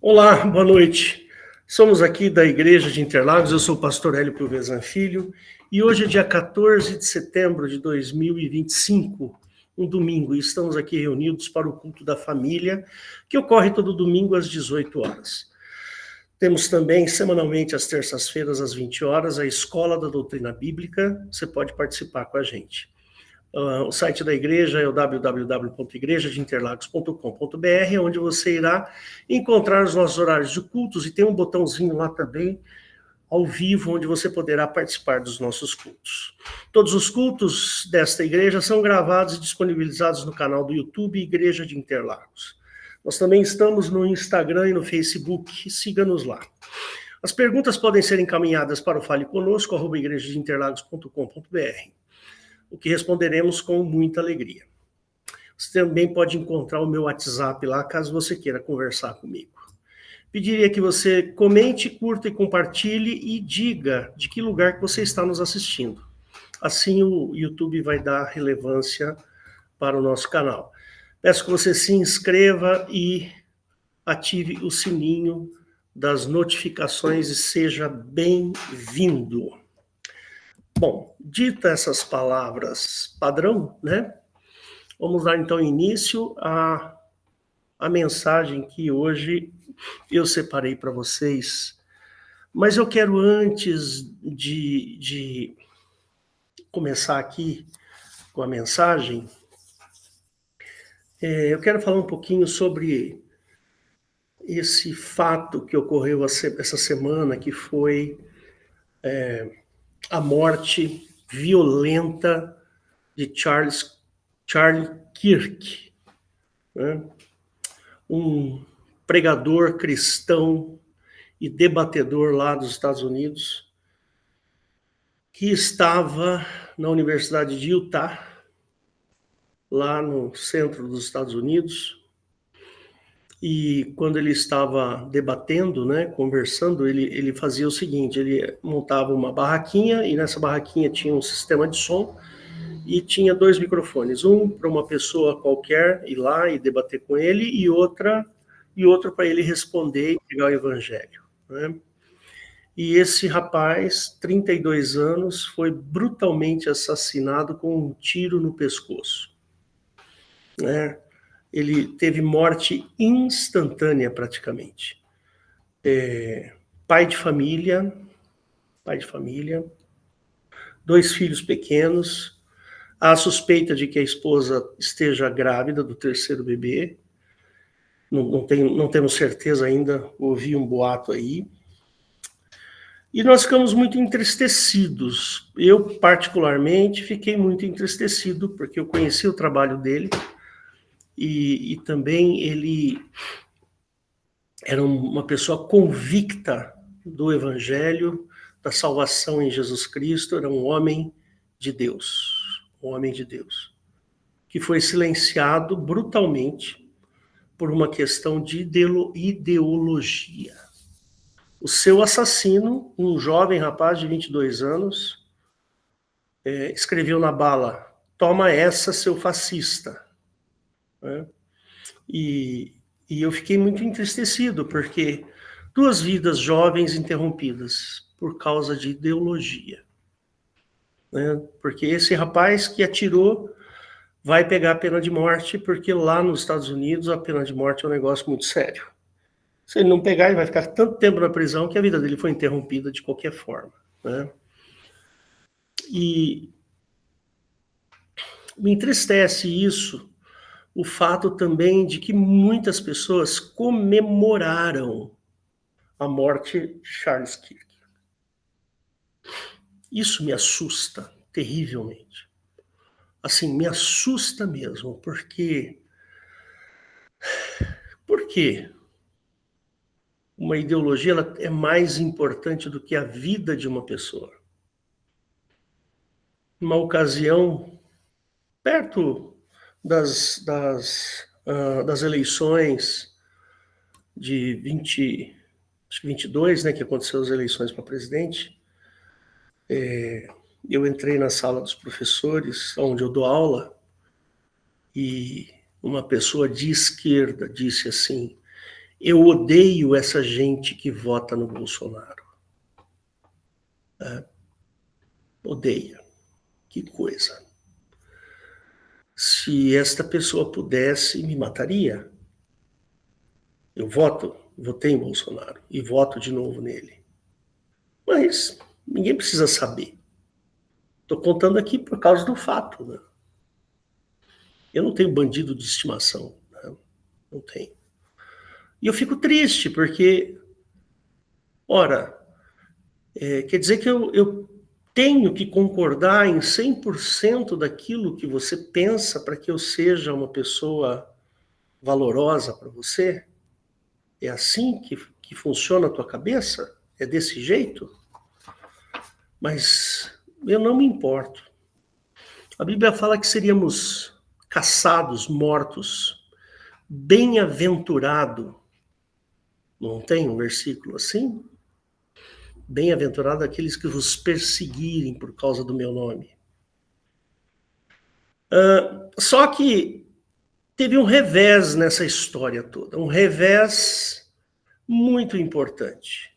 Olá, boa noite. Somos aqui da Igreja de Interlagos, eu sou o pastor Hélio Piovesan Filho, e hoje é dia 14 de setembro de 2025, um domingo, e estamos aqui reunidos para o culto da família, que ocorre todo domingo às 18 horas. Temos também, semanalmente, às terças-feiras, às 20 horas, a Escola da Doutrina Bíblica, você pode participar com a gente. O site da igreja é o www.igrejadeinterlagos.com.br, onde você irá encontrar os nossos horários de cultos, e tem um botãozinho lá também, ao vivo, onde você poderá participar dos nossos cultos. Todos os cultos desta igreja são gravados e disponibilizados no canal do YouTube Igreja de Interlagos. Nós também estamos no Instagram e no Facebook, siga-nos lá. As perguntas podem ser encaminhadas para o Fale Conosco, @igrejadeinterlagos.com.br, o que responderemos com muita alegria. Você também pode encontrar o meu WhatsApp lá, caso você queira conversar comigo. Pediria que você comente, curta e compartilhe e diga de que lugar que você está nos assistindo. Assim o YouTube vai dar relevância para o nosso canal. Peço que você se inscreva e ative o sininho das notificações e seja bem-vindo. Bom, dita essas palavras padrão, né? Vamos dar então início à mensagem que hoje eu separei para vocês. Mas eu quero, antes de começar aqui com a mensagem, eu quero falar um pouquinho sobre esse fato que ocorreu essa semana, que foi a morte violenta de Charlie Kirk, né? Um pregador cristão e debatedor lá dos Estados Unidos, que estava na Universidade de Utah, lá no centro dos Estados Unidos, e quando ele estava debatendo, né, conversando, ele fazia o seguinte: ele montava uma barraquinha, e nessa barraquinha tinha um sistema de som, e tinha 2 microfones, um para uma pessoa qualquer ir lá e debater com ele, e outro para ele responder e pregar o evangelho, né? E esse rapaz, 32 anos, foi brutalmente assassinado com um tiro no pescoço, né? Ele teve morte instantânea, praticamente. Pai de família, 2 filhos pequenos. Há suspeita de que a esposa esteja grávida do 3º bebê. Não temos certeza ainda, ouvi um boato aí. E nós ficamos muito entristecidos. Eu, particularmente, fiquei muito entristecido, porque eu conheci o trabalho dele, e também ele era uma pessoa convicta do Evangelho, da salvação em Jesus Cristo, era um homem de Deus, que foi silenciado brutalmente por uma questão de ideologia. O seu assassino, um jovem rapaz de 22 anos, escreveu na bala: "Toma essa, seu fascista", né? E eu fiquei muito entristecido, porque 2 vidas jovens interrompidas por causa de ideologia, né? Porque esse rapaz que atirou vai pegar a pena de morte, porque lá nos Estados Unidos a pena de morte é um negócio muito sério. Se ele não pegar, ele vai ficar tanto tempo na prisão que a vida dele foi interrompida de qualquer forma, né? E me entristece isso, o fato também de que muitas pessoas comemoraram a morte de Charles Kirk. Isso me assusta terrivelmente. Assim, me assusta mesmo, porque uma ideologia ela é mais importante do que a vida de uma pessoa. Numa ocasião, perto das eleições de 22, né, que aconteceu as eleições para presidente, eu entrei na sala dos professores, onde eu dou aula, e uma pessoa de esquerda disse assim: Eu odeio essa gente que vota no Bolsonaro. Odeia. Que coisa. Se esta pessoa pudesse, me mataria. Eu votei em Bolsonaro e voto de novo nele. Mas ninguém precisa saber. Estou contando aqui por causa do fato, né? Eu não tenho bandido de estimação, né? Não tenho. E eu fico triste, porque, ora, quer dizer que eu tenho que concordar em 100% daquilo que você pensa para que eu seja uma pessoa valorosa para você? É assim que funciona a tua cabeça? É desse jeito? Mas eu não me importo. A Bíblia fala que seríamos caçados, mortos, bem-aventurado. Não tem um versículo assim? Bem-aventurado aqueles que vos perseguirem por causa do meu nome. Só que teve um revés nessa história toda, um revés muito importante.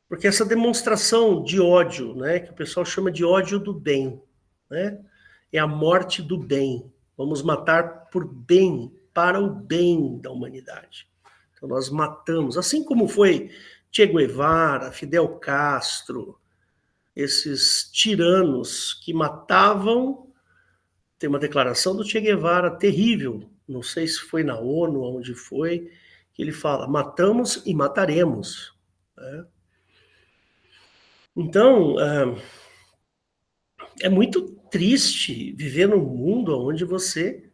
Porque essa demonstração de ódio, né, que o pessoal chama de ódio do bem, né, é a morte do bem. Vamos matar por bem, para o bem da humanidade. Então nós matamos, assim como foi Che Guevara, Fidel Castro, esses tiranos que matavam. Tem uma declaração do Che Guevara terrível, não sei se foi na ONU, onde foi, que ele fala, matamos e mataremos. Né? Então, é muito triste viver num mundo onde você,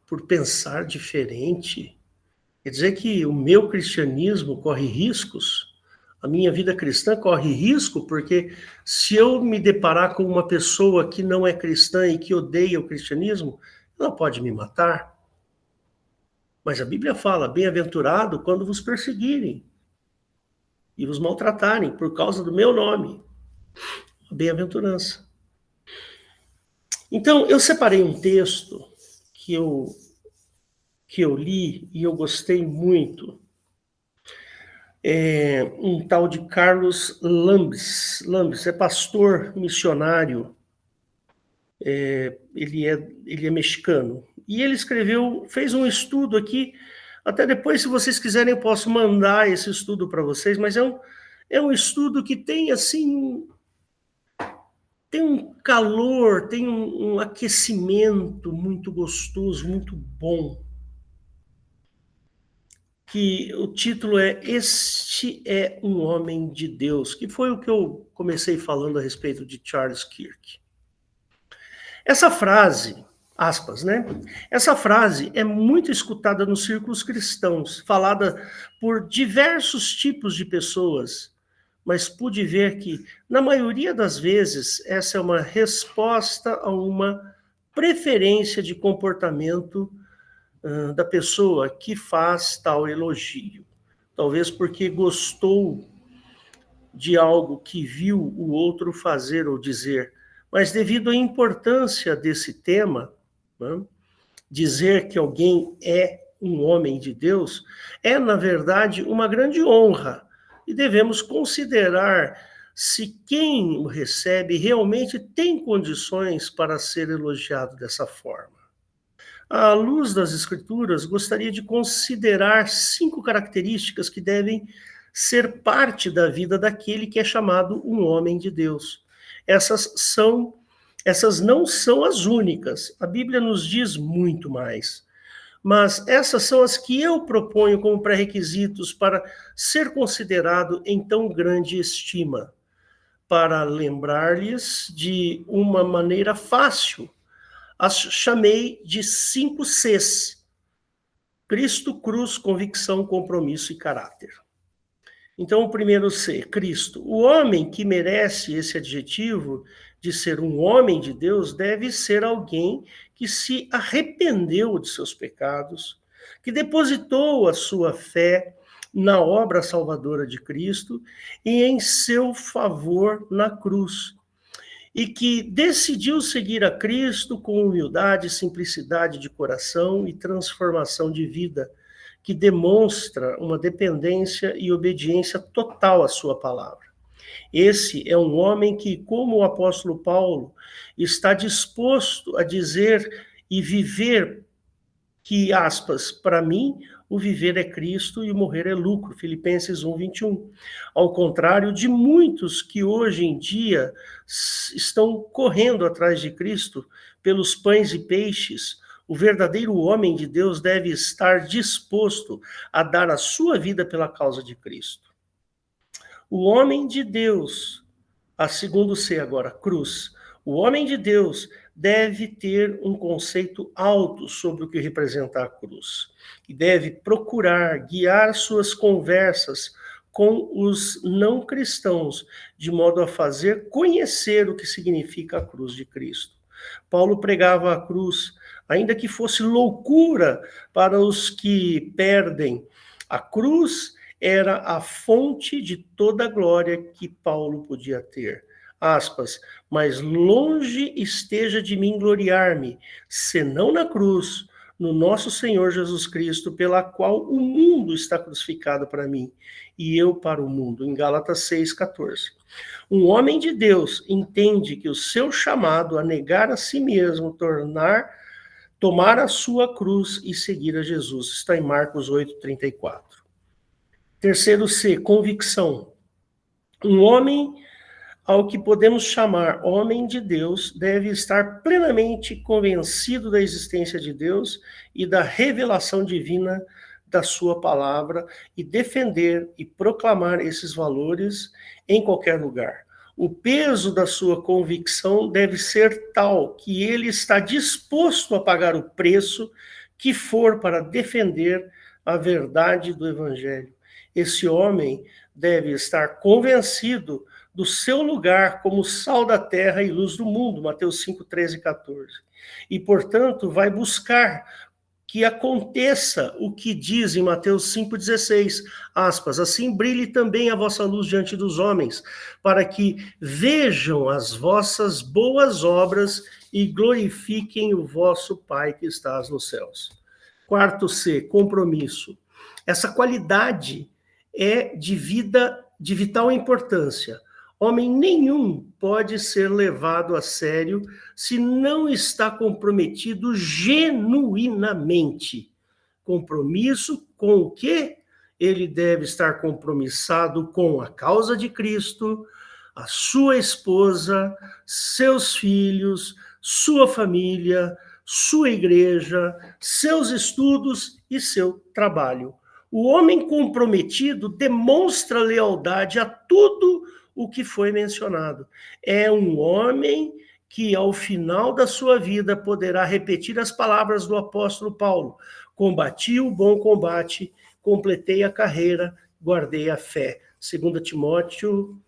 por pensar diferente, quer dizer que o meu cristianismo corre riscos, a minha vida cristã corre risco, porque se eu me deparar com uma pessoa que não é cristã e que odeia o cristianismo, ela pode me matar. Mas a Bíblia fala, bem-aventurado quando vos perseguirem e vos maltratarem por causa do meu nome. A bem-aventurança. Então, eu separei um texto que eu li e eu gostei muito. Um tal de Carlos Lambes. Lambes é pastor missionário. Ele é mexicano. E ele fez um estudo aqui. Até depois, se vocês quiserem, eu posso mandar esse estudo para vocês, mas é um estudo que tem, assim, tem um calor, tem um aquecimento muito gostoso, muito bom. Que o título é Este é um Homem de Deus, que foi o que eu comecei falando a respeito de Charles Kirk. Essa frase, aspas, né? Essa frase é muito escutada nos círculos cristãos, falada por diversos tipos de pessoas, mas pude ver que, na maioria das vezes, essa é uma resposta a uma preferência de comportamento da pessoa que faz tal elogio. Talvez porque gostou de algo que viu o outro fazer ou dizer, mas devido à importância desse tema, né, dizer que alguém é um homem de Deus é, na verdade, uma grande honra e devemos considerar se quem o recebe realmente tem condições para ser elogiado dessa forma. À luz das Escrituras, gostaria de considerar 5 características que devem ser parte da vida daquele que é chamado um homem de Deus. Essas não são as únicas. A Bíblia nos diz muito mais. Mas essas são as que eu proponho como pré-requisitos para ser considerado em tão grande estima, para lembrar-lhes de uma maneira fácil. As chamei de 5 Cs. Cristo, cruz, convicção, compromisso e caráter. Então, o primeiro C, Cristo. O homem que merece esse adjetivo de ser um homem de Deus deve ser alguém que se arrependeu de seus pecados, que depositou a sua fé na obra salvadora de Cristo e em seu favor na cruz, e que decidiu seguir a Cristo com humildade, simplicidade de coração e transformação de vida, que demonstra uma dependência e obediência total à sua palavra. Esse é um homem que, como o apóstolo Paulo, está disposto a dizer e viver que, aspas, para mim, o viver é Cristo e o morrer é lucro, Filipenses 1:21. Ao contrário de muitos que hoje em dia estão correndo atrás de Cristo pelos pães e peixes, o verdadeiro homem de Deus deve estar disposto a dar a sua vida pela causa de Cristo. O homem de Deus, a segundo C agora, cruz, o homem de Deus deve ter um conceito alto sobre o que representa a cruz e deve procurar guiar suas conversas com os não cristãos, de modo a fazer conhecer o que significa a cruz de Cristo. Paulo pregava a cruz, ainda que fosse loucura para os que perdem. A cruz era a fonte de toda a glória que Paulo podia ter. Aspas, mas longe esteja de mim gloriar-me, senão na cruz, no nosso Senhor Jesus Cristo, pela qual o mundo está crucificado para mim, e eu para o mundo. Em Gálatas 6:14. Um homem de Deus entende que o seu chamado a negar a si mesmo, tomar a sua cruz e seguir a Jesus. Está em Marcos 8:34. Terceiro C, convicção. Um homem ao que podemos chamar homem de Deus deve estar plenamente convencido da existência de Deus e da revelação divina da sua palavra e defender e proclamar esses valores em qualquer lugar. O peso da sua convicção deve ser tal que ele está disposto a pagar o preço que for para defender a verdade do Evangelho. Esse homem deve estar convencido do seu lugar como sal da terra e luz do mundo, Mateus 5:13-14. E, portanto, vai buscar que aconteça o que diz em Mateus 5:16, aspas, assim brilhe também a vossa luz diante dos homens, para que vejam as vossas boas obras e glorifiquem o vosso Pai que estás nos céus. Quarto C, compromisso. Essa qualidade é de vital importância. Homem nenhum pode ser levado a sério se não está comprometido genuinamente. Compromisso com o quê? Ele deve estar compromissado com a causa de Cristo, a sua esposa, seus filhos, sua família, sua igreja, seus estudos e seu trabalho. O homem comprometido demonstra lealdade a tudo o que foi mencionado. É um homem que, ao final da sua vida, poderá repetir as palavras do apóstolo Paulo: combati o bom combate, completei a carreira, guardei a fé. 2 Timóteo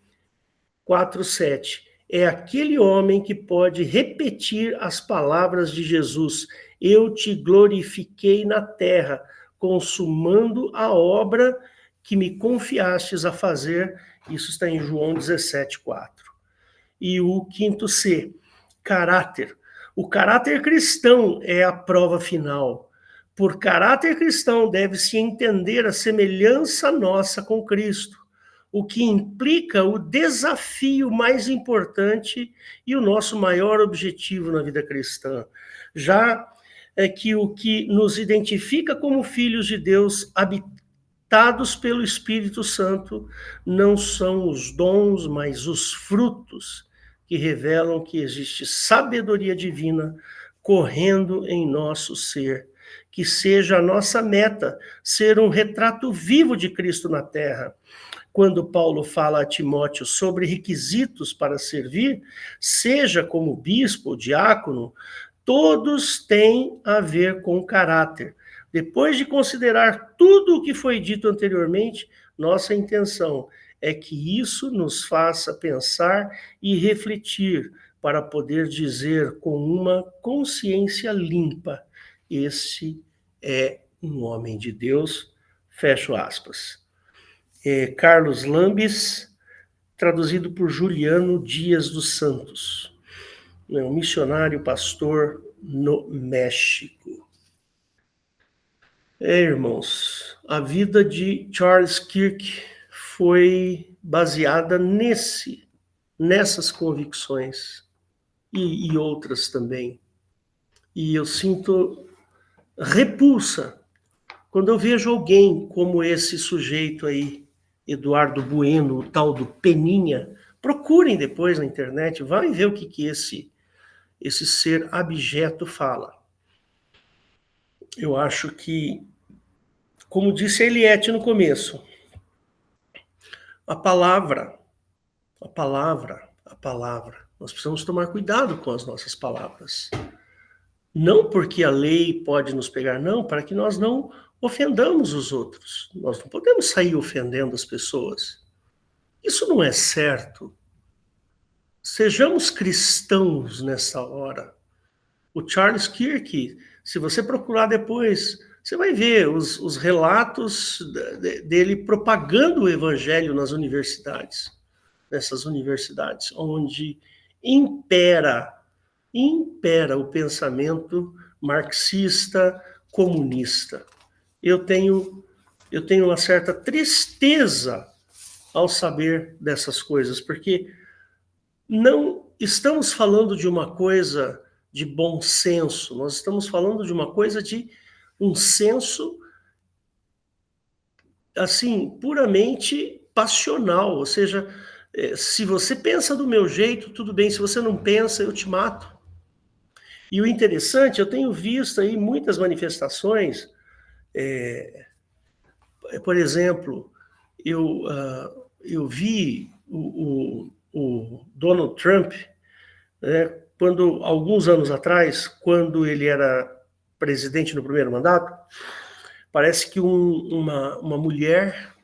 4:7. É aquele homem que pode repetir as palavras de Jesus: eu te glorifiquei na terra, consumando a obra que me confiastes a fazer. Isso está em João 17:4. E o quinto C, caráter. O caráter cristão é a prova final. Por caráter cristão deve-se entender a semelhança nossa com Cristo, o que implica o desafio mais importante e o nosso maior objetivo na vida cristã. Já é que o que nos identifica como filhos de Deus, habitados pelo Espírito Santo, não são os dons, mas os frutos que revelam que existe sabedoria divina correndo em nosso ser. Que seja a nossa meta ser um retrato vivo de Cristo na terra. Quando Paulo fala a Timóteo sobre requisitos para servir, seja como bispo ou diácono, todos têm a ver com caráter. Depois de considerar tudo o que foi dito anteriormente, nossa intenção é que isso nos faça pensar e refletir para poder dizer com uma consciência limpa: esse é um homem de Deus, fecho aspas. Carlos Lambes, traduzido por Juliano Dias dos Santos, um missionário pastor no México. Irmãos, A vida de Charles Kirk foi baseada nessas convicções e outras também. E eu sinto repulsa quando eu vejo alguém como esse sujeito aí, Eduardo Bueno, o tal do Peninha. Procurem depois na internet, vai ver o que esse ser abjeto fala. Eu acho que, como disse a Eliette no começo, a palavra, nós precisamos tomar cuidado com as nossas palavras. Não porque a lei pode nos pegar, não, para que nós não ofendamos os outros. Nós não podemos sair ofendendo as pessoas. Isso não é certo. Sejamos cristãos nessa hora. O Charles Kirk, se você procurar depois, você vai ver os relatos dele propagando o evangelho nas universidades, nessas universidades, onde impera o pensamento marxista, comunista. Eu tenho uma certa tristeza ao saber dessas coisas, porque não estamos falando de uma coisa de bom senso, nós estamos falando de uma coisa de um senso, assim, puramente passional, ou seja, se você pensa do meu jeito, tudo bem, se você não pensa, eu te mato. E o interessante, eu tenho visto aí muitas manifestações, por exemplo, eu vi o Donald Trump, né, quando, alguns anos atrás, quando ele era presidente no primeiro mandato, parece que uma mulher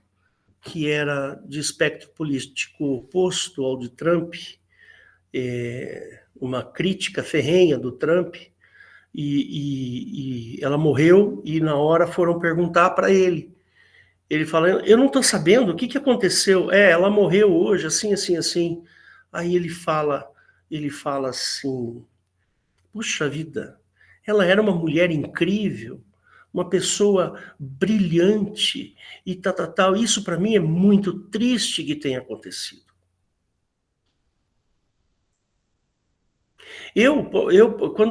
que era de espectro político oposto ao de Trump, uma crítica ferrenha do Trump, e ela morreu, e na hora foram perguntar para ele. Ele fala, eu não estou sabendo, o que aconteceu? Ela morreu hoje, assim, assim, assim. Aí ele fala assim, puxa vida, ela era uma mulher incrível, uma pessoa brilhante, e tal. Isso para mim é muito triste que tenha acontecido.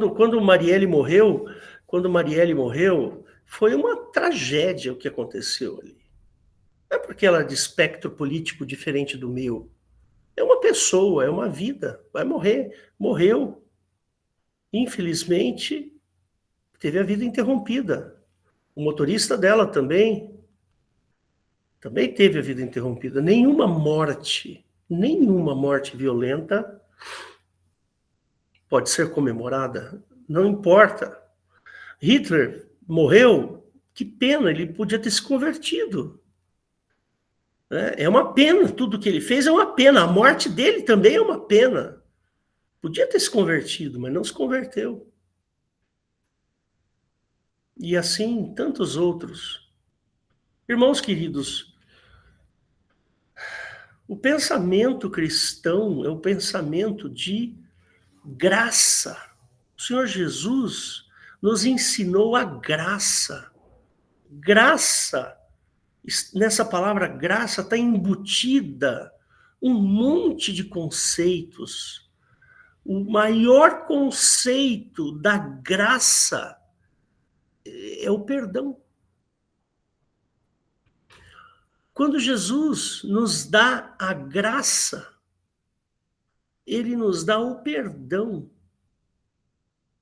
Quando Marielle morreu, foi uma tragédia o que aconteceu ali. Não é porque ela é de espectro político diferente do meu. É uma pessoa, é uma vida, vai morrer. Morreu. Infelizmente, teve a vida interrompida. O motorista dela também teve a vida interrompida. Nenhuma morte violenta pode ser comemorada. Não importa. Hitler morreu, que pena, ele podia ter se convertido. É uma pena, tudo que ele fez é uma pena. A morte dele também é uma pena. Podia ter se convertido, mas não se converteu. E assim, tantos outros. Irmãos queridos, o pensamento cristão é o pensamento de graça. O Senhor Jesus nos ensinou a graça. Graça, nessa palavra graça está embutida um monte de conceitos. O maior conceito da graça é o perdão. Quando Jesus nos dá a graça, ele nos dá o perdão.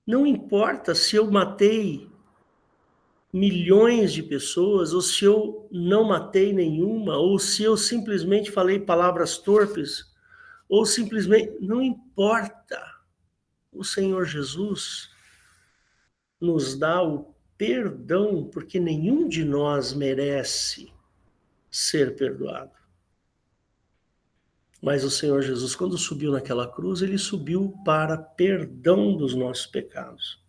Não importa se eu matei milhões de pessoas, ou se eu não matei nenhuma, ou se eu simplesmente falei palavras torpes, ou simplesmente... Não importa. O Senhor Jesus nos dá o perdão, porque nenhum de nós merece ser perdoado. Mas o Senhor Jesus, quando subiu naquela cruz, ele subiu para perdão dos nossos pecados.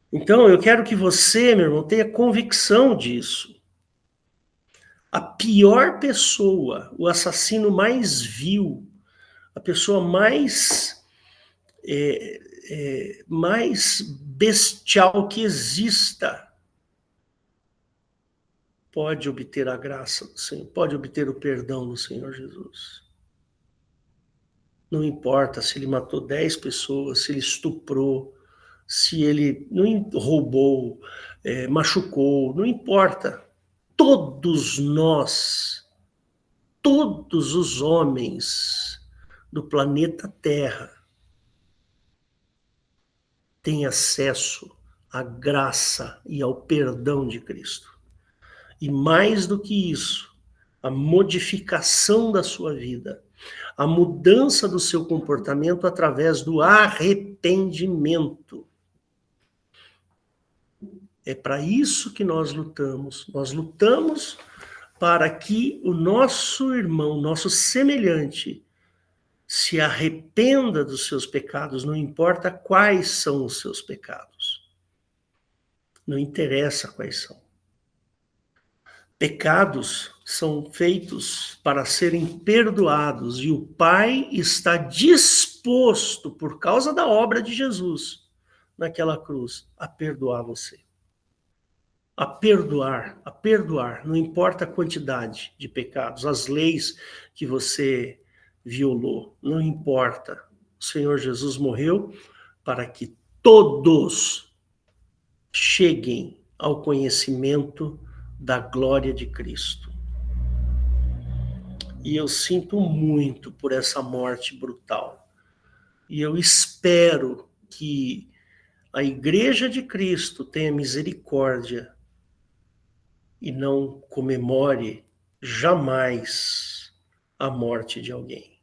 Então, eu quero que você, meu irmão, tenha convicção disso. A pior pessoa, o assassino mais vil, a pessoa mais bestial que exista, pode obter a graça do Senhor, pode obter o perdão do Senhor Jesus. Não importa se ele matou 10 pessoas, se ele estuprou, se ele não roubou, machucou, não importa. Todos nós, todos os homens do planeta Terra têm acesso à graça e ao perdão de Cristo. E mais do que isso, a modificação da sua vida, a mudança do seu comportamento através do arrependimento. É para isso que nós lutamos. Nós lutamos para que o nosso irmão, nosso semelhante, se arrependa dos seus pecados, não importa quais são os seus pecados. Não interessa quais são. Pecados são feitos para serem perdoados e o Pai está disposto, por causa da obra de Jesus naquela cruz, a perdoar você. A perdoar, não importa a quantidade de pecados, as leis que você violou, não importa. O Senhor Jesus morreu para que todos cheguem ao conhecimento da glória de Cristo. E eu sinto muito por essa morte brutal. E eu espero que a Igreja de Cristo tenha misericórdia e não comemore jamais a morte de alguém.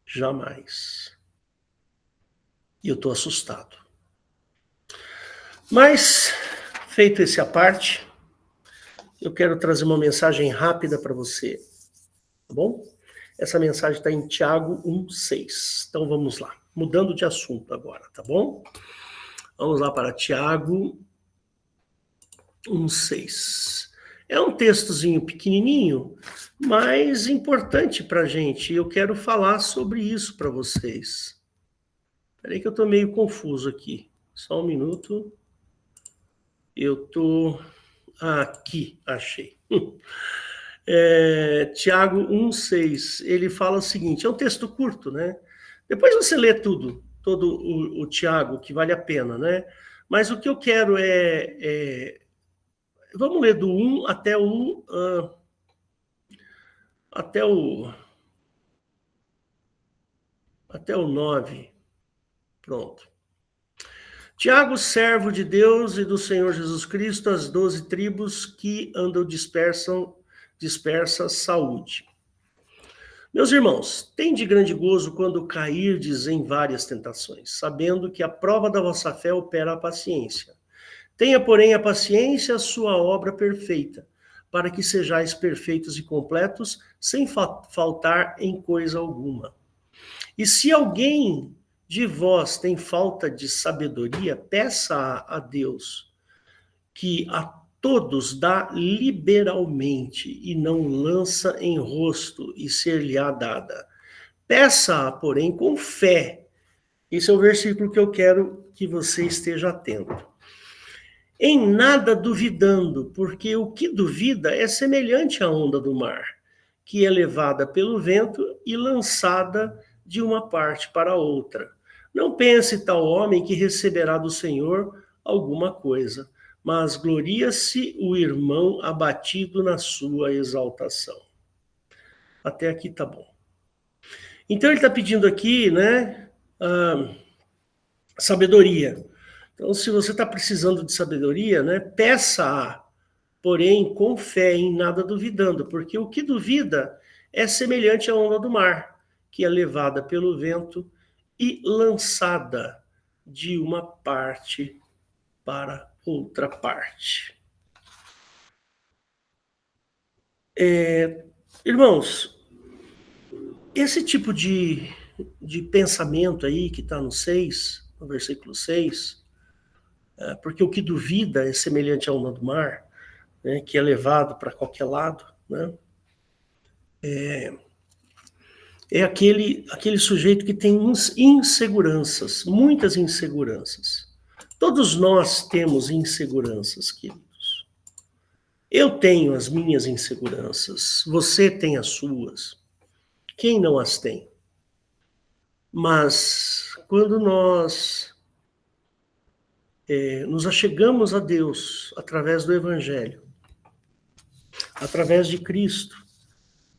Jamais. E eu estou assustado. Mas, feito esse à parte, eu quero trazer uma mensagem rápida para você, tá bom? Essa mensagem está em Tiago 1,6. Então vamos lá, mudando de assunto agora, tá bom? Vamos lá para Tiago 1,6. É um textozinho pequenininho, mas importante para a gente. Eu quero falar sobre isso para vocês. Espera aí que eu estou meio confuso aqui. Só um minuto. Eu estou... aqui, achei. Tiago 1,6. Ele fala o seguinte, é um texto curto, né? Depois você lê todo o Tiago, que vale a pena, né? Mas o que eu quero vamos ler do 1 até o 9. Pronto. Tiago, servo de Deus e do Senhor Jesus Cristo, as 12 tribos que andam dispersas, saúde. Meus irmãos, tende grande gozo quando cairdes em várias tentações, sabendo que a prova da vossa fé opera a paciência. Tenha, porém, a paciência a sua obra perfeita, para que sejais perfeitos e completos, sem faltar em coisa alguma. E se alguém de vós tem falta de sabedoria, peça a Deus, que a todos dá liberalmente e não lança em rosto e ser-lhe-á dada. Peça, porém, com fé. Esse é o versículo que eu quero que você esteja atento. Em nada duvidando, porque o que duvida é semelhante à onda do mar, que é levada pelo vento e lançada de uma parte para outra. Não pense tal homem que receberá do Senhor alguma coisa, mas gloria-se o irmão abatido na sua exaltação. Até aqui tá bom. Então ele está pedindo aqui, né, sabedoria. Então, se você está precisando de sabedoria, né, peça-a, porém com fé, em nada duvidando, porque o que duvida é semelhante à onda do mar, que é levada pelo vento e lançada de uma parte para outra parte. Irmãos, esse tipo de pensamento aí que está no 6, no versículo 6, porque o que duvida é semelhante à onda do mar, né, que é levado para qualquer lado, né? É aquele sujeito que tem inseguranças, muitas inseguranças. Todos nós temos inseguranças, queridos. Eu tenho as minhas inseguranças, você tem as suas. Quem não as tem? Mas quando nós nos achegamos a Deus através do Evangelho, através de Cristo,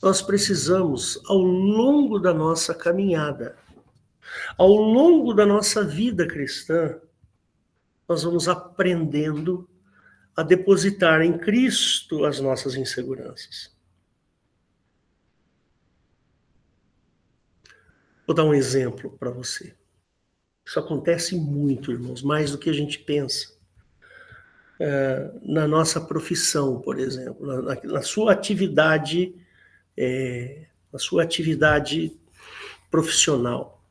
nós precisamos, ao longo da nossa caminhada, ao longo da nossa vida cristã, nós vamos aprendendo a depositar em Cristo as nossas inseguranças. Vou dar um exemplo para você. Isso acontece muito, irmãos, mais do que a gente pensa. Na nossa profissão, por exemplo, na sua atividade, na sua atividade profissional.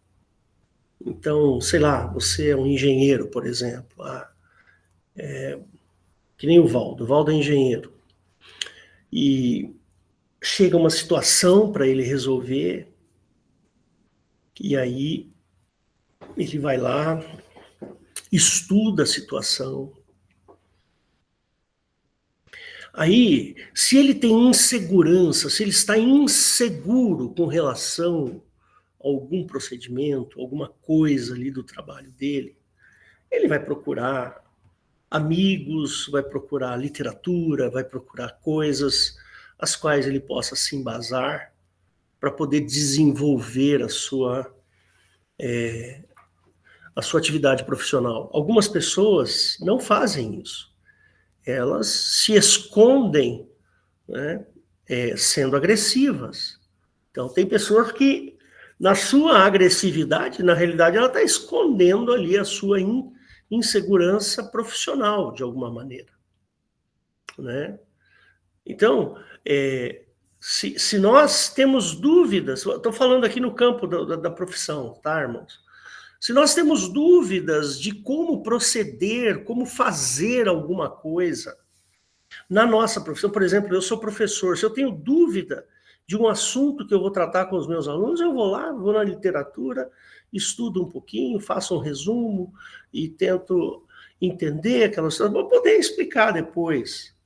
Então, sei lá, você é um engenheiro, por exemplo, que nem o Valdo é engenheiro. E chega uma situação para ele resolver, e aí ele vai lá, estuda a situação. Aí, se ele tem insegurança, se ele está inseguro com relação a algum procedimento, alguma coisa ali do trabalho dele, ele vai procurar amigos, vai procurar literatura, vai procurar coisas as quais ele possa se embasar para poder desenvolver a sua atividade profissional. Algumas pessoas não fazem isso. Elas se escondem, né, sendo agressivas. Então, tem pessoas que, na sua agressividade, na realidade, ela está escondendo ali a sua insegurança profissional, de alguma maneira. Né? Então, se nós temos dúvidas, estou falando aqui no campo da profissão, tá, irmãos? Se nós temos dúvidas de como proceder, como fazer alguma coisa na nossa profissão, por exemplo, eu sou professor, se eu tenho dúvida de um assunto que eu vou tratar com os meus alunos, eu vou lá, vou na literatura, estudo um pouquinho, faço um resumo e tento entender aquela situação, para poder explicar depois.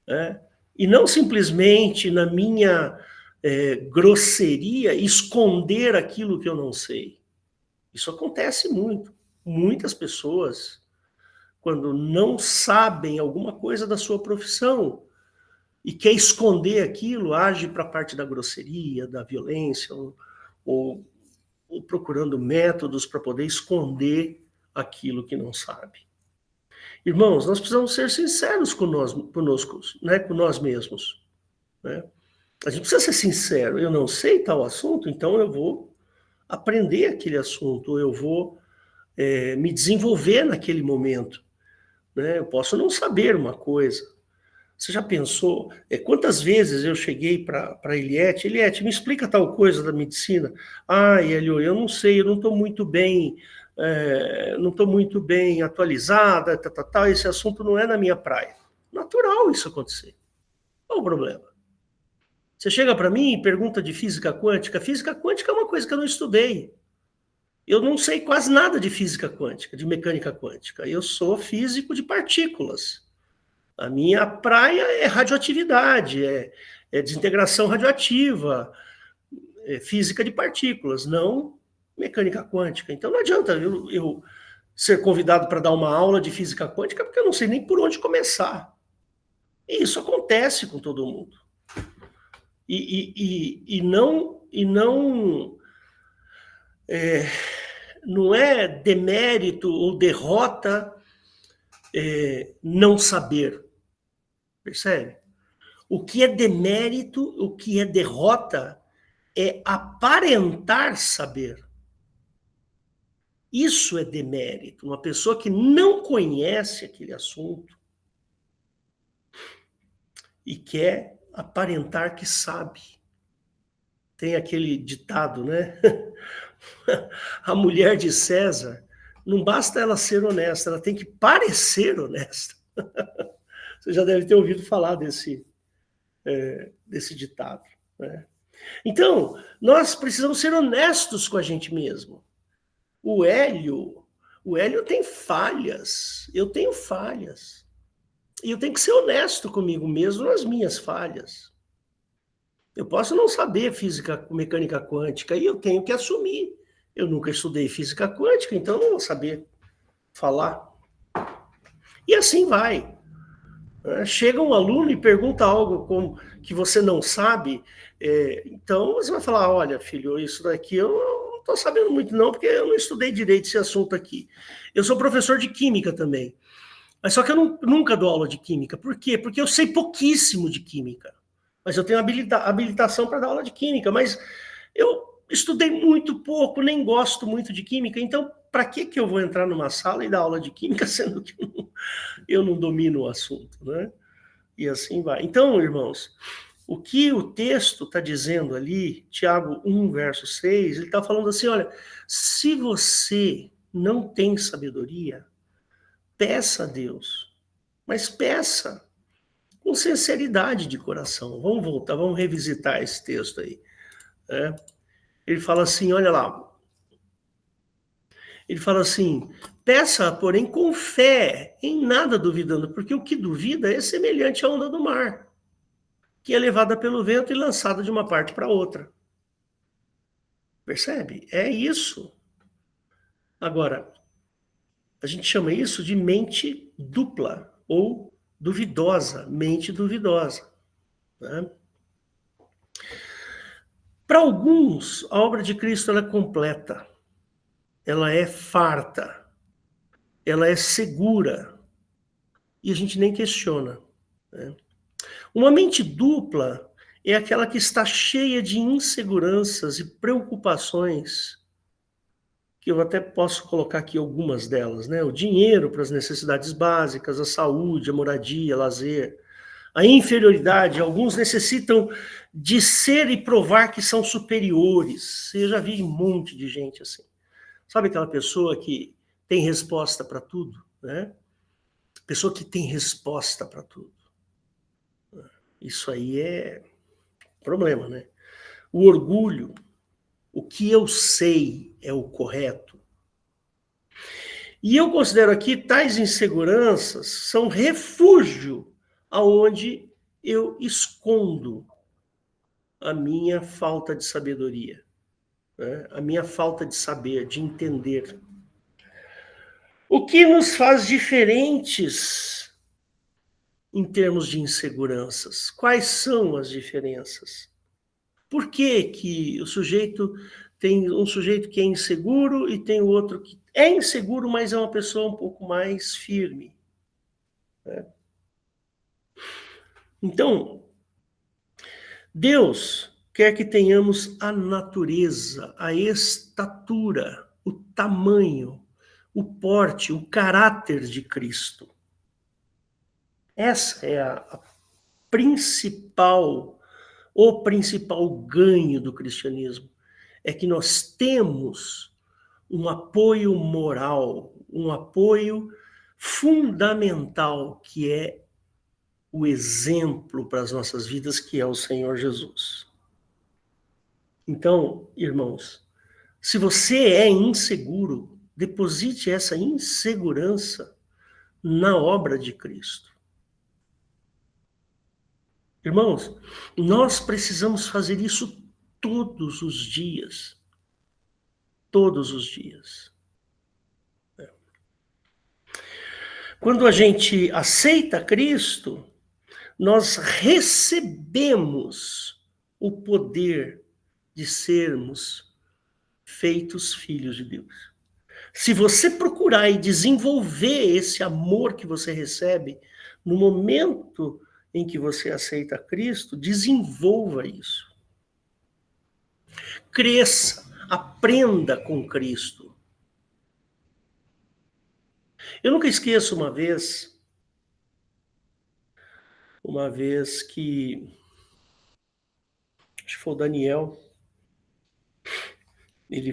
Né? E não simplesmente, na minha grosseria, esconder aquilo que eu não sei. Isso acontece muito. Muitas pessoas, quando não sabem alguma coisa da sua profissão e quer esconder aquilo, age para a parte da grosseria, da violência, ou procurando métodos para poder esconder aquilo que não sabe. Irmãos, nós precisamos ser sinceros conosco, né, com nós mesmos. Né? A gente precisa ser sincero. Eu não sei tal assunto, então eu vou aprender aquele assunto, eu vou me desenvolver naquele momento. Né? Eu posso não saber uma coisa. Você já pensou? Quantas vezes eu cheguei para Eliette, me explica tal coisa da medicina. Ah, Hélio, eu não sei, eu não estou muito bem, não estou muito bem atualizada, esse assunto não é na minha praia. Natural isso acontecer. Qual o problema? Você chega para mim e pergunta de física quântica. Física quântica é uma coisa que eu não estudei. Eu não sei quase nada de física quântica, de mecânica quântica. Eu sou físico de partículas. A minha praia é radioatividade, é desintegração radioativa, é física de partículas, não mecânica quântica. Então não adianta eu ser convidado para dar uma aula de física quântica, porque eu não sei nem por onde começar. E isso acontece com todo mundo. E não é demérito ou derrota não saber. Percebe? O que é demérito, o que é derrota, é aparentar saber. Isso é demérito. Uma pessoa que não conhece aquele assunto e quer aparentar que sabe. Tem aquele ditado, né? A mulher de César, não basta ela ser honesta, ela tem que parecer honesta. Você já deve ter ouvido falar desse ditado. Né? Então, nós precisamos ser honestos com a gente mesmo. O Hélio tem falhas, eu tenho falhas. E eu tenho que ser honesto comigo mesmo nas minhas falhas. Eu posso não saber física, mecânica quântica, e eu tenho que assumir. Eu nunca estudei física quântica, então eu não vou saber falar. E assim vai. Chega um aluno e pergunta algo que você não sabe, então você vai falar, olha, filho, isso daqui eu não estou sabendo muito não, porque eu não estudei direito esse assunto aqui. Eu sou professor de química também, mas só que eu nunca dou aula de química. Por quê? Porque eu sei pouquíssimo de química, mas eu tenho habilitação para dar aula de química, mas eu estudei muito pouco, nem gosto muito de química, então para que eu vou entrar numa sala e dar aula de química, sendo que eu não domino o assunto, né? E assim vai. Então, irmãos, o que o texto está dizendo ali, Tiago 1, verso 6, ele está falando assim, olha, se você não tem sabedoria, peça a Deus, mas peça com sinceridade de coração. Vamos voltar, vamos revisitar esse texto aí. Né? Ele fala assim, olha lá, ele fala assim, peça, porém, com fé, em nada duvidando, porque o que duvida é semelhante à onda do mar, que é levada pelo vento e lançada de uma parte para outra. Percebe? É isso. Agora, a gente chama isso de mente dupla ou duvidosa, mente duvidosa. Né? Para alguns, a obra de Cristo ela é completa, ela é farta, ela é segura e a gente nem questiona. Né? Uma mente dupla é aquela que está cheia de inseguranças e preocupações, que eu até posso colocar aqui algumas delas, né? O dinheiro para as necessidades básicas, a saúde, a moradia, lazer, a inferioridade. Alguns necessitam de ser e provar que são superiores. Eu já vi um monte de gente assim. Sabe aquela pessoa que tem resposta para tudo, né? Pessoa que tem resposta para tudo. Isso aí é problema, né? O orgulho, o que eu sei é o correto. E eu considero aqui tais inseguranças são refúgio aonde eu escondo a minha falta de sabedoria, né? A minha falta de saber, de entender. O que nos faz diferentes em termos de inseguranças? Quais são as diferenças? Por que que o sujeito tem um sujeito que é inseguro e tem o outro que é inseguro, mas é uma pessoa um pouco mais firme? Né? Então, Deus quer que tenhamos a natureza, a estatura, o tamanho, o porte, o caráter de Cristo. Essa é a principal, o principal ganho do cristianismo. É que nós temos um apoio moral, um apoio fundamental, que é o exemplo para as nossas vidas, que é o Senhor Jesus. Então, irmãos, se você é inseguro, deposite essa insegurança na obra de Cristo. Irmãos, nós precisamos fazer isso todos os dias. Todos os dias. Quando a gente aceita Cristo, nós recebemos o poder de sermos feitos filhos de Deus. Se você procurar e desenvolver esse amor que você recebe no momento em que você aceita Cristo, desenvolva isso. Cresça, aprenda com Cristo. Eu nunca esqueço uma vez que, acho que foi o Daniel, ele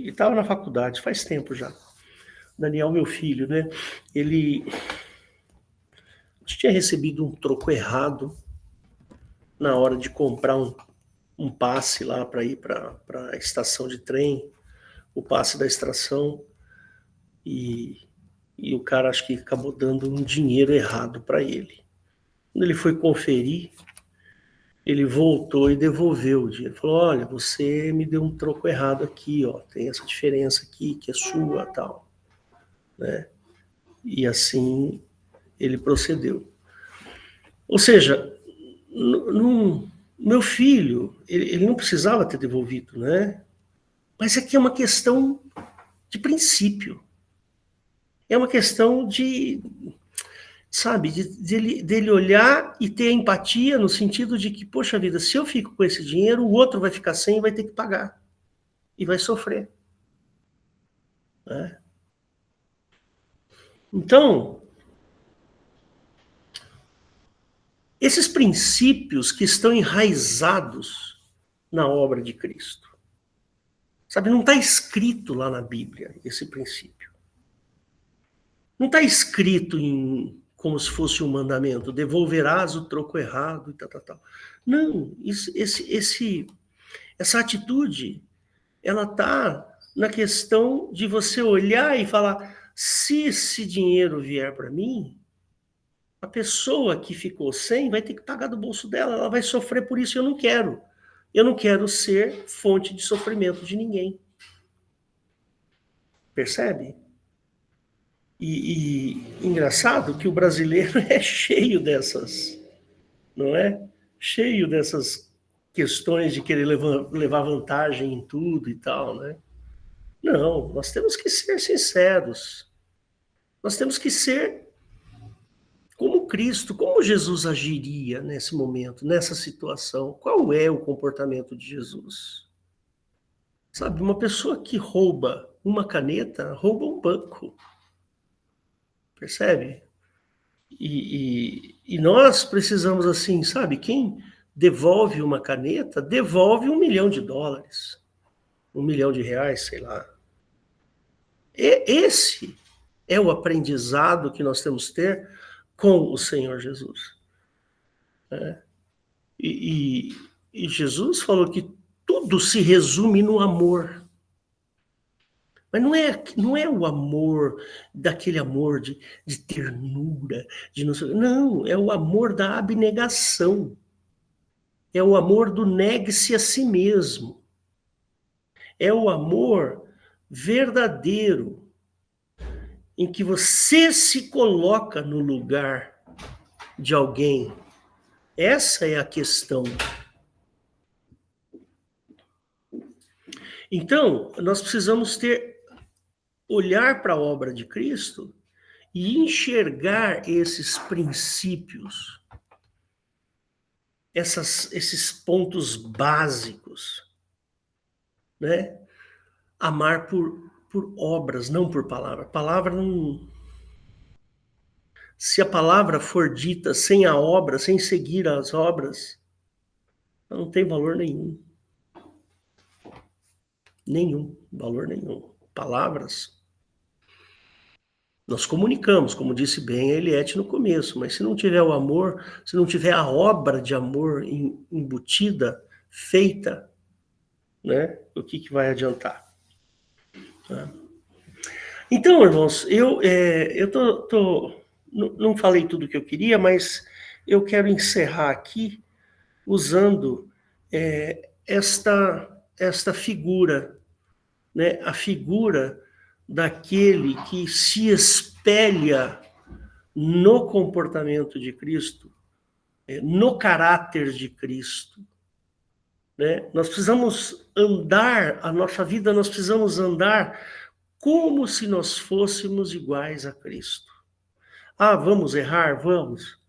estava na faculdade, faz tempo já. Daniel, meu filho, né? Ele tinha recebido um troco errado na hora de comprar um passe lá para ir para a estação de trem, o passe da extração, e e o cara acho que acabou dando um dinheiro errado para ele. Quando ele foi conferir, ele voltou e devolveu o dinheiro. Falou, olha, você me deu um troco errado aqui, ó, tem essa diferença aqui que é sua, tal, né? E assim ele procedeu. Ou seja, meu filho, ele não precisava ter devolvido, né? Mas aqui é uma questão de princípio. É uma questão de, sabe, dele olhar e ter empatia no sentido de que, poxa vida, se eu fico com esse dinheiro, o outro vai ficar sem e vai ter que pagar. E vai sofrer. Né? Então, esses princípios que estão enraizados na obra de Cristo. Sabe, não está escrito lá na Bíblia esse princípio. Não está escrito como se fosse um mandamento, devolverás o troco errado e tal, tal, tal. Não, essa atitude, ela está na questão de você olhar e falar, se esse dinheiro vier para mim, a pessoa que ficou sem vai ter que pagar do bolso dela, ela vai sofrer por isso, eu não quero. Eu não quero ser fonte de sofrimento de ninguém. Percebe? E engraçado que o brasileiro é cheio dessas, não é? Cheio dessas questões de querer levar vantagem em tudo e tal, né? Não, nós temos que ser sinceros. Nós temos que ser como Cristo, como Jesus agiria nesse momento, nessa situação. Qual é o comportamento de Jesus? Sabe, uma pessoa que rouba uma caneta, rouba um banco. Percebe? E nós precisamos, assim, sabe, quem devolve uma caneta, devolve $1 milhão, R$ 1 milhão, sei lá. Esse é o aprendizado que nós temos que ter com o Senhor Jesus. Né? E Jesus falou que tudo se resume no amor. Mas não é o amor, daquele amor de ternura, de não, é o amor da abnegação. É o amor do negue-se a si mesmo. É o amor verdadeiro, em que você se coloca no lugar de alguém. Essa é a questão. Então, nós precisamos olhar para a obra de Cristo e enxergar esses princípios, esses pontos básicos, né? Amar por obras, não por palavra. Palavra não. Se a palavra for dita sem a obra, sem seguir as obras, não tem valor nenhum. Nenhum, valor nenhum. Palavras, nós comunicamos, como disse bem a Eliette no começo, mas se não tiver o amor, se não tiver a obra de amor embutida, feita, né, o que vai adiantar? Tá? Então, irmãos, eu não falei tudo o que eu queria, mas eu quero encerrar aqui usando esta figura, né? A figura daquele que se espelha no comportamento de Cristo, no caráter de Cristo. Né? Nós precisamos andar, a nossa vida nós precisamos andar como se nós fôssemos iguais a Cristo. Ah, vamos errar? Vamos.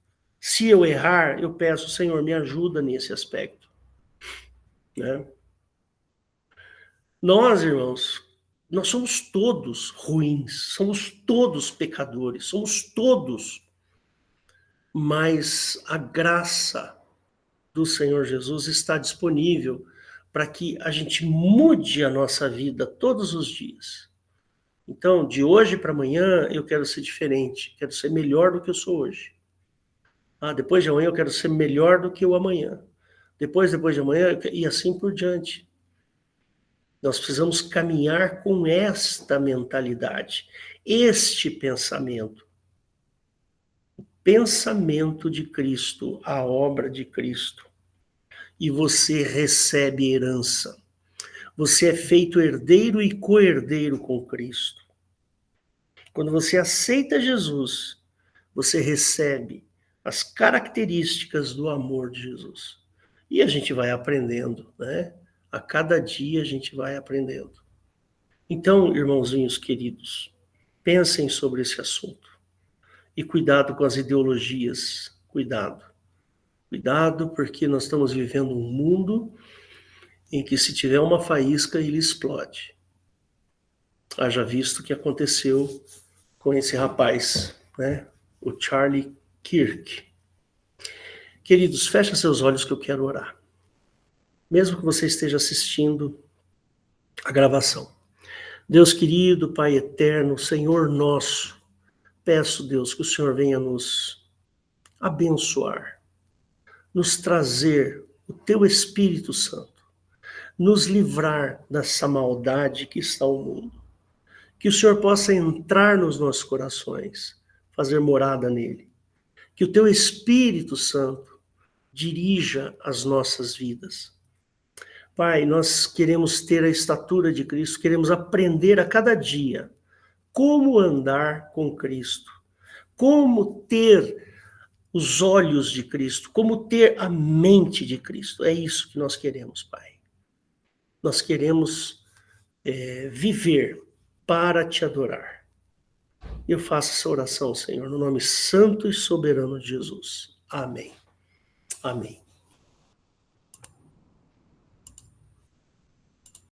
Se eu errar, eu peço, Senhor, me ajuda nesse aspecto. Né? Nós, irmãos, nós somos todos ruins, somos todos pecadores, somos todos, mas a graça do Senhor Jesus está disponível para que a gente mude a nossa vida todos os dias. Então, de hoje para amanhã, eu quero ser diferente, quero ser melhor do que eu sou hoje. Ah, depois de amanhã eu quero ser melhor do que o amanhã. Depois de amanhã, e assim por diante. Nós precisamos caminhar com esta mentalidade. este pensamento, o pensamento de Cristo, a obra de Cristo, e você recebe herança. Você é feito herdeiro e co-herdeiro com Cristo. Quando você aceita Jesus, você recebe as características do amor de Jesus. E a gente vai aprendendo, né? A cada dia a gente vai aprendendo. Então, irmãozinhos queridos, pensem sobre esse assunto. E cuidado com as ideologias. Cuidado. Cuidado, porque nós estamos vivendo um mundo em que se tiver uma faísca, ele explode. Haja visto o que aconteceu com esse rapaz, né? O Charlie Kirk. Queridos, fecha seus olhos que eu quero orar. Mesmo que você esteja assistindo a gravação. Deus querido, Pai eterno, Senhor nosso, peço, Deus, que o Senhor venha nos abençoar, nos trazer o Teu Espírito Santo, nos livrar dessa maldade que está o mundo. Que o Senhor possa entrar nos nossos corações, fazer morada nele. Que o Teu Espírito Santo dirija as nossas vidas. Pai, nós queremos ter a estatura de Cristo, queremos aprender a cada dia como andar com Cristo, como ter os olhos de Cristo, como ter a mente de Cristo. É isso que nós queremos, Pai. Nós queremos viver para te adorar. Eu faço essa oração, Senhor, no nome santo e soberano de Jesus. Amém. Amém.